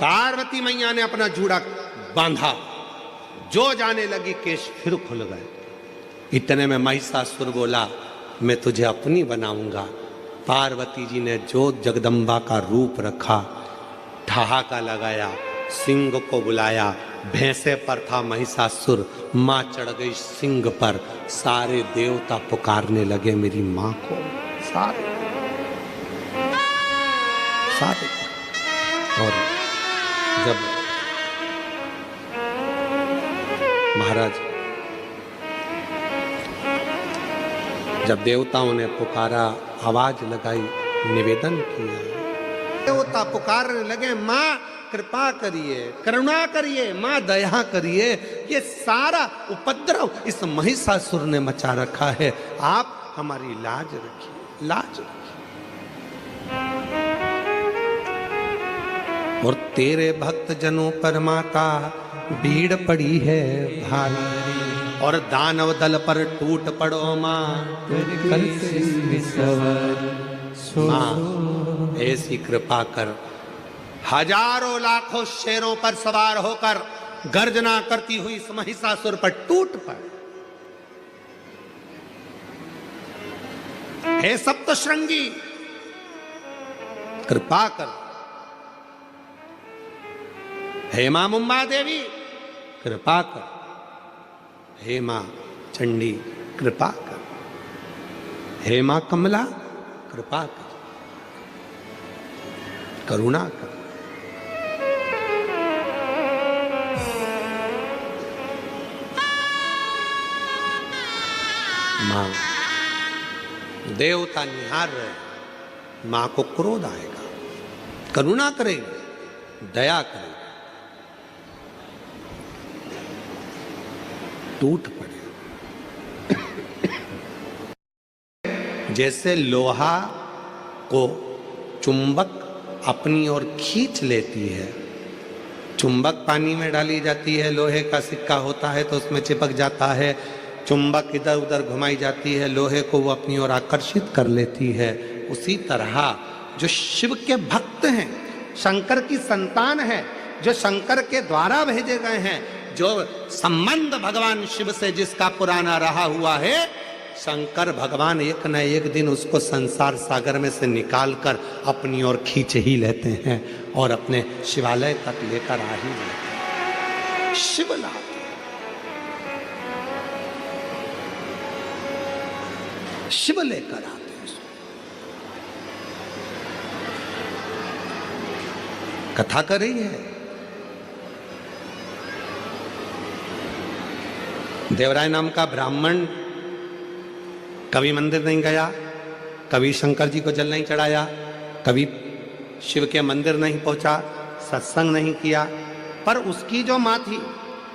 पार्वती मैया ने अपना जूड़ा बांधा, जो जाने लगी केश फिर खुल गए। इतने में महिषासुर बोला, मैं तुझे अपनी बनाऊंगा। पार्वती जी ने जो जगदम्बा का रूप रखा, ठहाका लगाया, सिंह को बुलाया। भैंसे पर था महिषासुर, मां चढ़ गई सिंह पर। सारे देवता पुकारने लगे मेरी मां को, सारे सारे। और जब महाराज, जब देवताओं ने पुकारा, आवाज लगाई, निवेदन किया, देवता पुकारने लगे, मां कृपा करिए, करुणा करिए, मां दया करिए, ये सारा उपद्रव इस महिषासुर ने मचा रखा है, आप हमारी लाज रखिए, लाज रखिए। और तेरे भक्त जनों पर माता भीड़ पड़ी है भारी, और दानव दल पर टूट पड़ो मां, मां ऐसी कृपा कर। हजारों लाखों शेरों पर सवार होकर गर्जना करती हुई इस महिषासुर पर टूट पड़। हे सप्तश्रृंगी कृपा कर, हे मां मुंबा देवी कृपा कर, हे मां चंडी कृपा कर, हे मां कमला कृपा कर, करुणा कर। मां, देवता निहार रहे, मां को क्रोध आएगा, करुणा करेगी, दया करेगी, टूट पड़े। जैसे लोहा को चुंबक अपनी ओर खींच लेती है, चुंबक पानी में डाली जाती है, लोहे का सिक्का होता है तो उसमें चिपक जाता है, चुंबक इधर उधर घुमाई जाती है, लोहे को वो अपनी ओर आकर्षित कर लेती है। उसी तरह जो शिव के भक्त हैं, शंकर की संतान है, जो शंकर के द्वारा भेजे गए हैं, जो संबंध भगवान शिव से जिसका पुराना रहा हुआ है, शंकर भगवान एक न एक दिन उसको संसार सागर में से निकालकर अपनी ओर खींच ही लेते हैं और अपने शिवालय तक लेकर आ ही जाते हैं। शिव लाते हैं, शिव लेकर आते हैं। कथा कर रही है, देवराय नाम का ब्राह्मण कभी मंदिर नहीं गया, कभी शंकर जी को जल नहीं चढ़ाया, कभी शिव के मंदिर नहीं पहुंचा, सत्संग नहीं किया, पर उसकी जो माँ थी,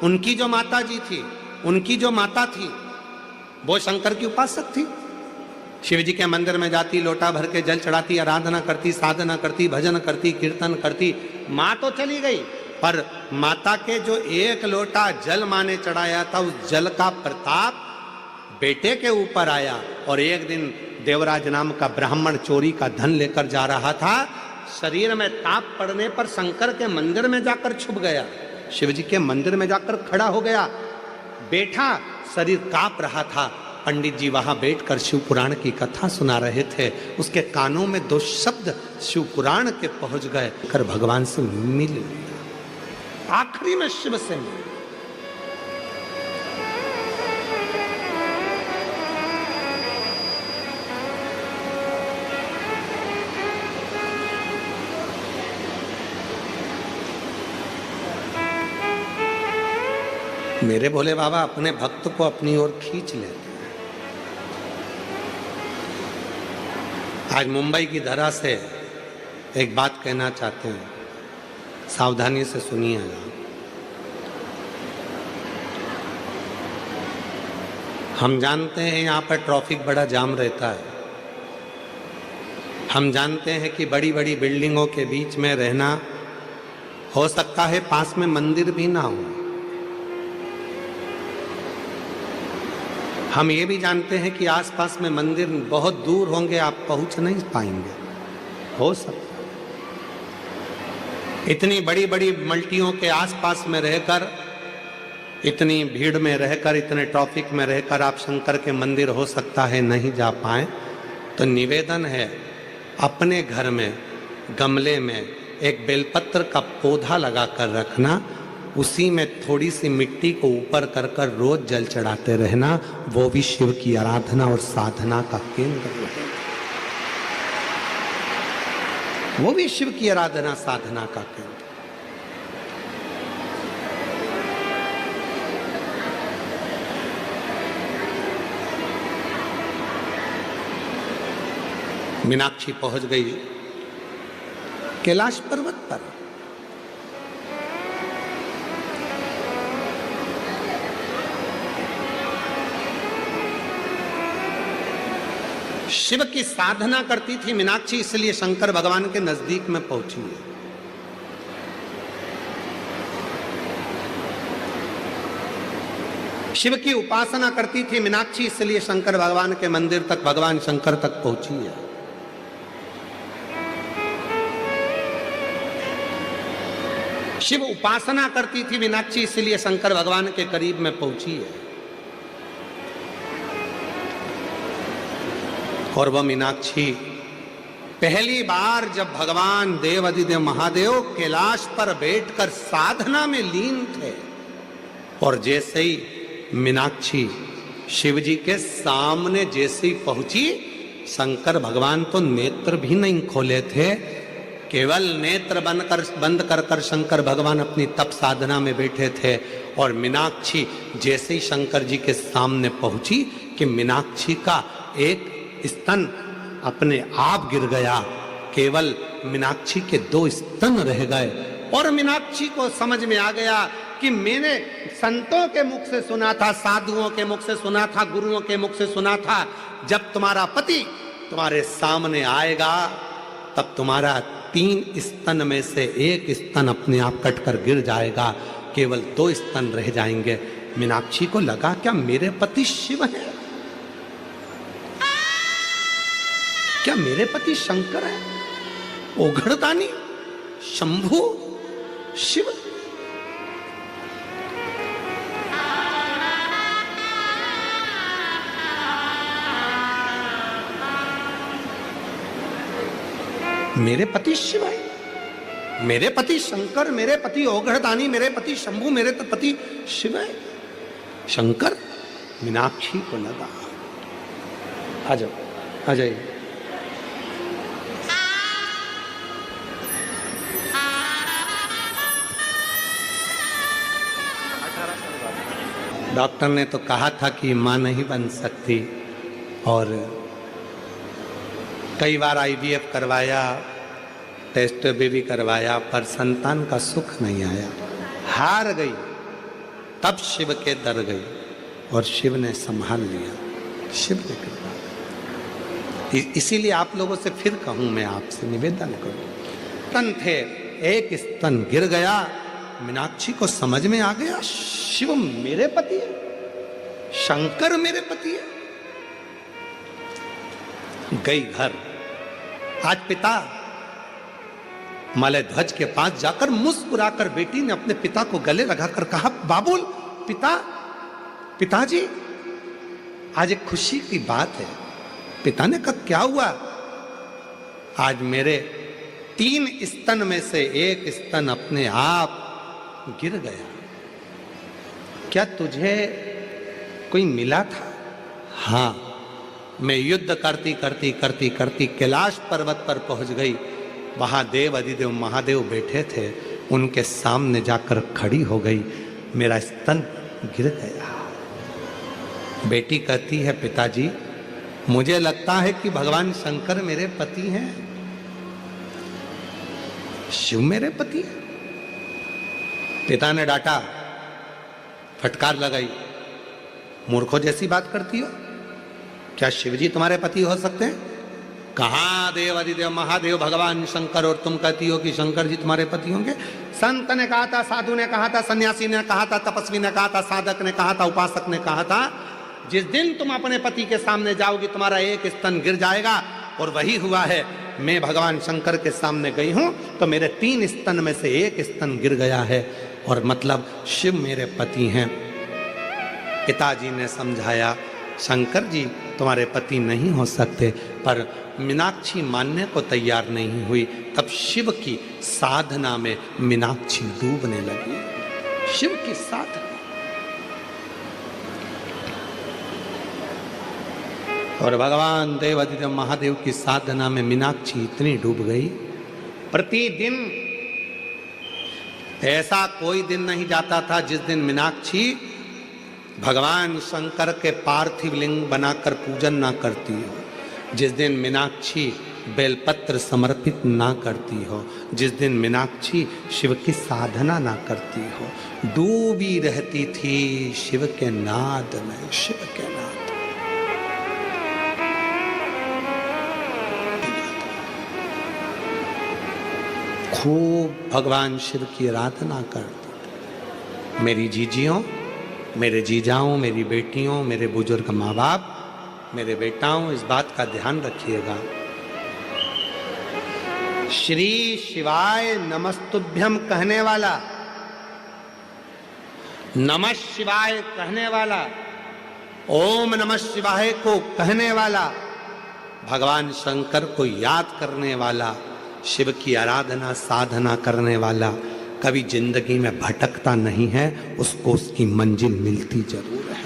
उनकी जो माता जी थी, उनकी जो माता थी, वो शंकर की उपासक थी। शिव जी के मंदिर में जाती, लोटा भर के जल चढ़ाती, आराधना करती, साधना करती, भजन करती, कीर्तन करती। माँ तो चली गई, पर माता के जो एक लोटा जल माँ ने चढ़ाया था, उस जल का प्रताप बेटे के ऊपर आया। और एक दिन देवराज नाम का ब्राह्मण चोरी का धन लेकर जा रहा था, शरीर में ताप पड़ने पर शंकर के मंदिर में जाकर छुप गया, शिव जी के मंदिर में जाकर खड़ा हो गया, बैठा, शरीर कांप रहा था। पंडित जी वहां बैठकर शिव पुराण की कथा सुना रहे थे, उसके कानों में दो शब्द शिव पुराण के पहुंच गए, कर भगवान से मिल लिया, आखिरी में शिव से मिल। मेरे भोले बाबा अपने भक्त को अपनी ओर खींच लेते हैं। आज मुंबई की धरा से एक बात कहना चाहते हैं, सावधानी से सुनिएगा। हम जानते हैं यहाँ पर ट्रैफिक बड़ा जाम रहता है, हम जानते हैं कि बड़ी बड़ी बिल्डिंगों के बीच में रहना, हो सकता है पास में मंदिर भी ना हो। हम ये भी जानते हैं कि आसपास में मंदिर बहुत दूर होंगे, आप पहुंच नहीं पाएंगे, हो सकता। इतनी बड़ी बड़ी मल्टियों के आसपास में रहकर, इतनी भीड़ में रहकर, इतने ट्रैफिक में रहकर आप शंकर के मंदिर हो सकता है नहीं जा पाए, तो निवेदन है अपने घर में गमले में एक बेलपत्र का पौधा लगा कर रखना, उसी में थोड़ी सी मिट्टी को ऊपर कर कर रोज जल चढ़ाते रहना, वो भी शिव की आराधना और साधना का केंद्र रहेगा। वो भी शिव की आराधना साधना का केंद्र। मीनाक्षी पहुंच गई कैलाश पर्वत पर। शिव की साधना करती थी मीनाक्षी, इसलिए शंकर भगवान के नजदीक में पहुंची है। शिव की उपासना करती थी मीनाक्षी, इसलिए शंकर भगवान के मंदिर तक, भगवान शंकर तक पहुंची है। शिव उपासना करती थी मीनाक्षी, इसलिए शंकर भगवान के करीब में पहुंची है। और वह मीनाक्षी पहली बार जब भगवान देवाधिदेव महादेव कैलाश पर बैठकर साधना में लीन थे, और जैसे ही मीनाक्षी शिव जी के सामने जैसे ही पहुंची, शंकर भगवान तो नेत्र भी नहीं खोले थे, केवल नेत्र बंद कर कर शंकर भगवान अपनी तप साधना में बैठे थे। और मीनाक्षी जैसे ही शंकर जी के सामने पहुंची कि मीनाक्षी का एक स्तन अपने आप गिर गया, केवल मीनाक्षी के 2 स्तन रह गए। और मीनाक्षी को समझ में आ गया कि मैंने संतों के मुख से सुना था, साधुओं के मुख से सुना था, गुरुओं के मुख से सुना था, जब तुम्हारा पति तुम्हारे सामने आएगा तब तुम्हारा 3 स्तन में से 1 स्तन अपने आप कटकर गिर जाएगा, केवल 2 स्तन रह जाएंगे। मीनाक्षी को लगा क्या मेरे पति शिव है? क्या मेरे पति शंकर है? ओघड़दानी, शंभु, शिव? मेरे पति शिव है, मेरे पति शंकर, मेरे पति ओघड़दानी, मेरे पति शंभु, मेरे तो पति शिव है, शंकर? मीनाक्षी को लगा। आ जाओ, आ जाइए। डॉक्टर ने तो कहा था कि मां नहीं बन सकती, और कई बार IVF करवाया, टेस्ट भी करवाया, पर संतान का सुख नहीं आया, हार गई। तब शिव के दर गई और शिव ने संभाल लिया, शिव ने कृपा। इसीलिए आप लोगों से फिर कहूं, मैं आपसे निवेदन करूं, स्तन थे, एक स्तन गिर गया, मीनाक्षी को समझ में आ गया शिव मेरे पति है, शंकर मेरे पति है। गई घर। आज पिता मलय ध्वज के पास जाकर मुस्कुराकर बेटी ने अपने पिता को गले लगाकर कहा, बाबुल, पिताजी, आज एक खुशी की बात है। पिता ने कहा, क्या हुआ? आज मेरे 3 स्तन में से 1 स्तन अपने आप गिर गया। क्या तुझे कोई मिला था? हाँ, मैं युद्ध करती करती करती करती कैलाश पर्वत पर पहुंच गई, वहां देवाधिदेव महादेव बैठे थे, उनके सामने जाकर खड़ी हो गई, मेरा स्तन गिर गया। बेटी कहती है, पिताजी, मुझे लगता है कि भगवान शंकर मेरे पति हैं, शिव मेरे पति है। पिता ने डांटा, फटकार लगाई, मूर्खों जैसी बात करती हो, क्या शिवजी तुम्हारे पति हो सकते हैं? कहाँ देवाधिदेव महादेव भगवान शंकर, और तुम कहती हो कि शंकर जी तुम्हारे पति होंगे? संत ने कहा था, साधु ने कहा था, सन्यासी ने कहा था, तपस्वी ने कहा था, साधक ने कहा था, उपासक ने कहा था, जिस दिन तुम अपने पति के सामने जाओगी तुम्हारा 1 स्तन गिर जाएगा। और वही हुआ है। मैं भगवान शंकर के सामने गई हूं तो मेरे 3 स्तन में से एक स्तन गिर गया है, और मतलब शिव मेरे पति हैं। पिताजी ने समझाया, शंकर जी तुम्हारे पति नहीं हो सकते, पर मीनाक्षी मानने को तैयार नहीं हुई। तब शिव की साधना में मीनाक्षी डूबने लगी। शिव की साधना, और भगवान देवादिदेव महादेव की साधना में मीनाक्षी इतनी डूब गई, प्रतिदिन ऐसा कोई दिन नहीं जाता था जिस दिन मीनाक्षी भगवान शंकर के पार्थिव लिंग बनाकर पूजन ना करती हो, जिस दिन मीनाक्षी बेलपत्र समर्पित ना करती हो, जिस दिन मीनाक्षी शिव की साधना ना करती हो। डूबी रहती थी शिव के नाद में, शिव के नाद। खूब भगवान शिव की आराधना करती। मेरी जीजियों, मेरे जीजाओं, मेरी बेटियों, मेरे बुजुर्ग माँ बाप, मेरे बेटाओं, इस बात का ध्यान रखिएगा। श्री शिवाय नमस्तुभ्यम कहने वाला, नमः शिवाय कहने वाला, ओम नमः शिवाय को कहने वाला, भगवान शंकर को याद करने वाला, शिव की आराधना साधना करने वाला कभी जिंदगी में भटकता नहीं है, उसको उसकी मंजिल मिलती जरूर है,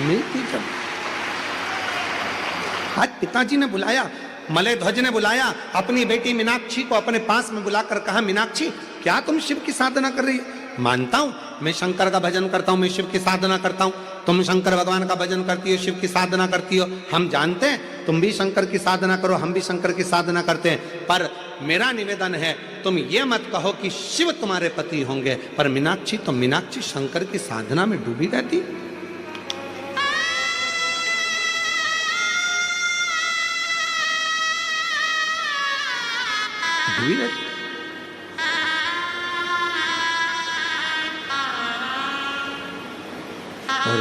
मिलती जरूर। आज पिताजी ने बुलाया, मलय ध्वज ने बुलाया अपनी बेटी मीनाक्षी को अपने पास में बुलाकर कहा, मीनाक्षी क्या तुम शिव की साधना कर रही हो? मानता हूं मैं शंकर का भजन करता हूं, मैं शिव की साधना करता हूं, तुम शंकर भगवान का भजन करती हो, शिव की साधना करती हो, हम जानते हैं तुम भी शंकर की साधना करो, हम भी शंकर की साधना करते हैं, पर मेरा निवेदन है तुम ये मत कहो कि शिव तुम्हारे पति होंगे। पर मीनाक्षी, तो मीनाक्षी शंकर की साधना में डूबी रहती, डूबी रहती। और